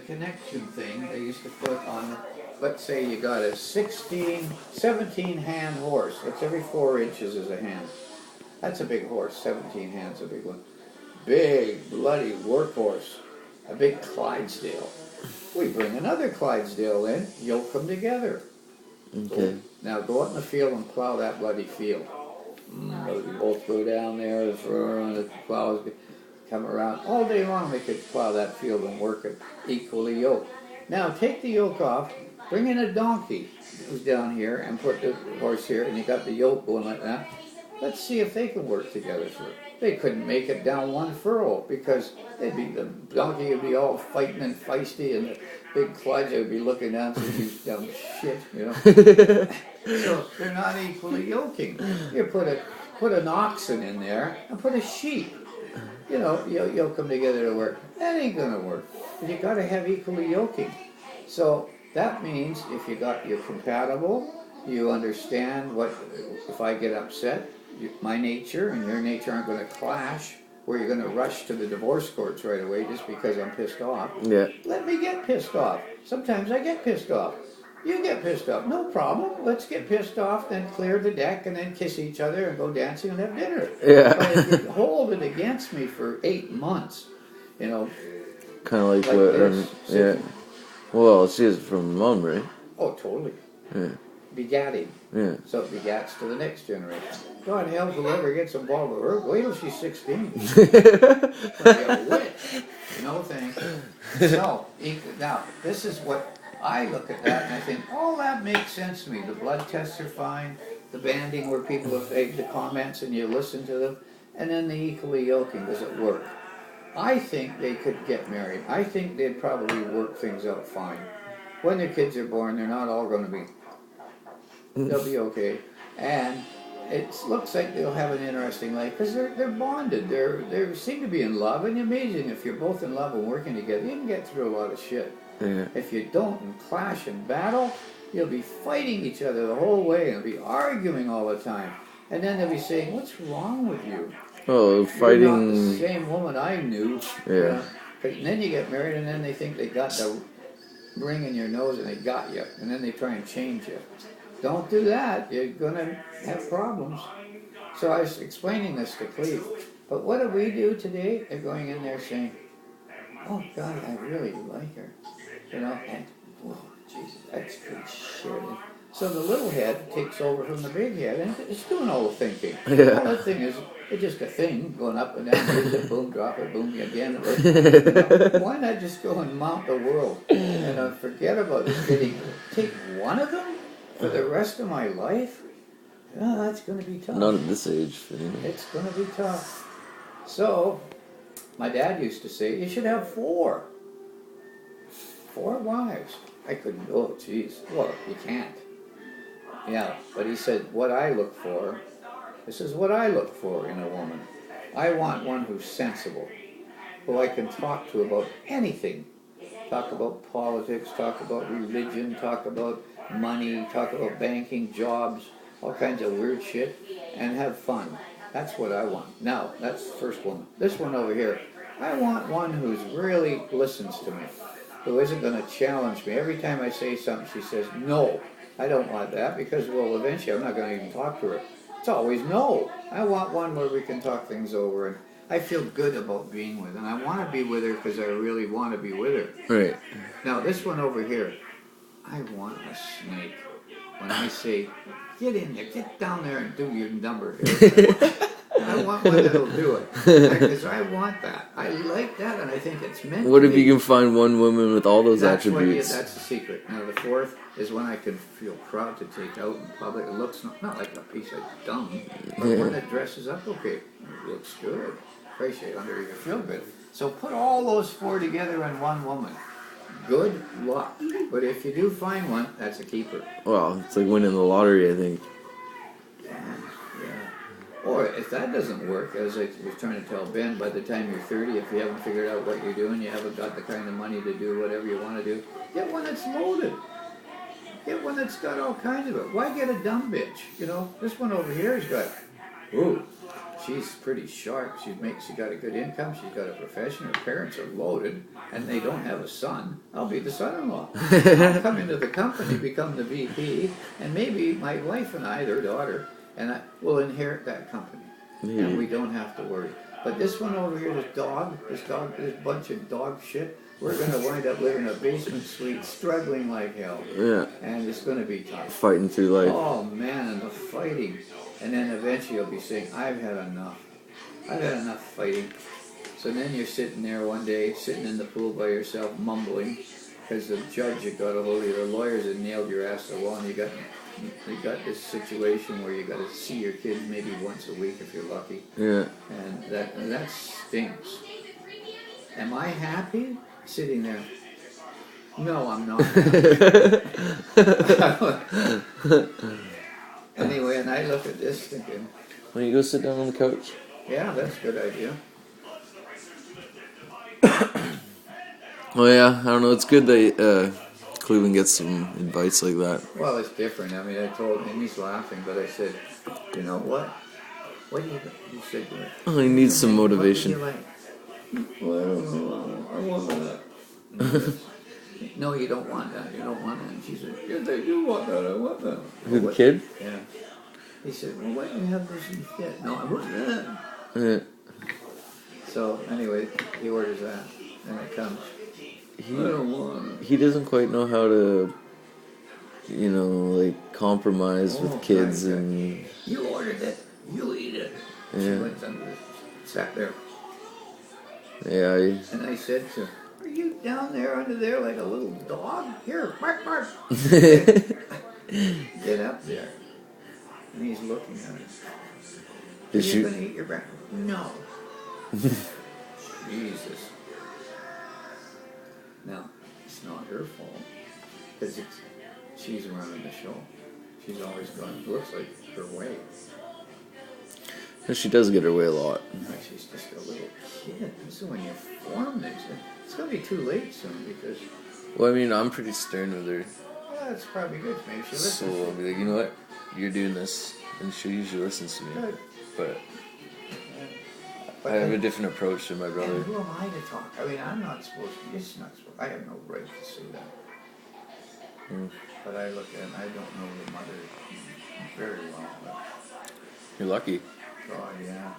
connection thing they used to put on, let's say you got a 16, 17 hand horse. That's every 4 inches is a hand. That's a big horse. 17 hands, a big one. Big, bloody workhorse. A big Clydesdale. We bring another Clydesdale in, yoke them together. Okay. Now go out in the field and plow that bloody field. You both go down there, the plows come around. All day long they could plow that field and work it equally yoked. Now take the yoke off, bring in a donkey who's down here and put the horse here, and you got the yoke going like that. Let's see if they can work together for it. They couldn't make it down one furrow because the donkey would be all fighting and feisty, and the big Clydesdale would be looking down and saying, "You dumb shit," you know. So they're not equally yoking. You put an oxen in there and put a sheep. You know, yoke them together to work. That ain't gonna work. But you gotta have equally yoking. So that means if you're compatible, you understand what, if I get upset, my nature and your nature aren't going to clash where you're going to rush to the divorce courts right away just because I'm pissed off. Yeah. Let me get pissed off. Sometimes I get pissed off. You get pissed off. No problem. Let's get pissed off, then clear the deck, and then kiss each other and go dancing and have dinner. Yeah. But if you hold it against me for 8 months, you know. Kind of like what, yeah. Well, she is from mom, right? Oh, totally. Yeah. Begatting. Yeah. So it begats to the next generation. God help whoever gets involved with her. Wait till she's 16. No thanks. So, now, this is what I look at that and I think, oh, that makes sense to me. The blood tests are fine. The banding where people have made the comments and you listen to them. And then the equally yoking, does it work? I think they could get married. I think they'd probably work things out fine. When their kids are born, they're not all going to be. They'll be okay. And it looks like they'll have an interesting life because they're bonded. They seem to be in love. And amazing, if you're both in love and working together, you can get through a lot of shit. Yeah. If you don't and clash and battle, you'll be fighting each other the whole way and be arguing all the time. And then they'll be saying, "What's wrong with you? Oh, fighting." You're not the same woman I knew." Yeah. And then you get married and then they think they got the ring in your nose and they got you. And then they try and change you. Don't do that. You're going to have problems. So I was explaining this to Cleve. But what do we do today? They're going in there saying, "Oh, God, I really like her." You know, and, oh, Jesus, that's good shit. So the little head takes over from the big head, and it's doing all the thinking. Yeah. All the thing is, it's just a thing going up and down, boom, drop it, boom, again. You know, why not just go and mount the world and forget about it? Take one of them for the rest of my life? Oh, that's going to be tough. Not at this age, anyway. It's going to be tough. So, my dad used to say, you should have 4. 4 wives. I couldn't, oh, geez. Well, you can't. Yeah, but he said, what I look for, this is what I look for in a woman. I want one who's sensible, who I can talk to about anything. Talk about politics, talk about religion, talk about money, talk about banking, jobs, all kinds of weird shit, and have fun. That's what I want. Now, that's the first woman. This one over here, I want one who's really listens to me, who isn't going to challenge me. Every time I say something, she says, "No, I don't want that," because, well, eventually I'm not going to even talk to her. It's always no. I want one where we can talk things over, and I feel good about being with her. And I want to be with her because I really want to be with her. Right. Now, this one over here, I want a snake. When I say, get in there, get down there and do your number here. I want one that'll do it. Because I want that. I like that, and I think it's meant What to if be. you can find one woman with all those attributes? That's the secret. Now, the fourth is one I can feel proud to take out in public. It looks not like a piece of dung, but one that dresses up okay. It looks good. Appreciate under you feel good. So put all those 4 together in one woman. Good luck. But if you do find one, that's a keeper. Well, it's like winning the lottery, I think. Yeah. Or if that doesn't work, as I was trying to tell Ben, by the time you're 30, if you haven't figured out what you're doing, you haven't got the kind of money to do whatever you want to do, get one that's loaded. Get one that's got all kinds of it. Why get a dumb bitch? You know, this one over here has got, ooh, she's pretty sharp. She got a good income. She's got a profession. Her parents are loaded, and they don't have a son. I'll be the son-in-law. I'll come into the company, become the VP, and maybe my wife and I, their daughter, and I will inherit that company, and we don't have to worry. But this one over here, this bunch of dog shit. We're gonna wind up living in a basement suite, struggling like hell. Yeah. And it's gonna be tough. Fighting through life. Oh man, and the fighting. And then eventually you'll be saying, I've had enough. I've had enough fighting. So then you're sitting there one day, sitting in the pool by yourself, mumbling, because the judge had got a hold of you, the lawyers had nailed your ass to the wall, and you got this situation where you got to see your kids maybe once a week if you're lucky. Yeah. And that stinks. Am I happy sitting there? No, I'm not happy. Anyway, and I look at this thinking, When you go sit down on the couch. yeah, that's a good idea. Oh yeah, I don't know. It's good that Cleveland gets some advice like that. Well, it's different. I mean, I told him, he's laughing, but I said, you know what? What do you said to me? Oh, he needs some motivation. What would you like? Well, I don't know. I want that. No, you don't want that. You don't want that. And she said, yes, I do want that. I want that. Who, the kid? Yeah. He said, well, why don't you have this instead? No, I want that. Yeah. So, anyway, he orders that, and it comes. I don't want it. He doesn't quite know how to, like compromise with kids right. and. You ordered it. You eat it. She Yeah. went under, sat there. Yeah. And I said to her, are you down there under there like a little dog? Here, bark, bark. Get up there. And he's looking at it. Are you going to eat your breakfast? No. Jesus. Now, it's not her fault. Because she's running the show. She's always gone, looks like her way. She does get her way a lot. She's just a little kid. This is when you form things. It's going to be too late soon because... Well, I mean, I'm pretty stern with her. Well, that's probably good. Maybe she listens. So I'll be like, you know what? You're doing this. And she usually listens to me. Good. But But I have a different approach to my brother. And who am I to talk? I mean, I'm not supposed to. It's not supposed. I have no right to say that. But I look at it, I don't know the mother very well. But You're lucky. God, yeah.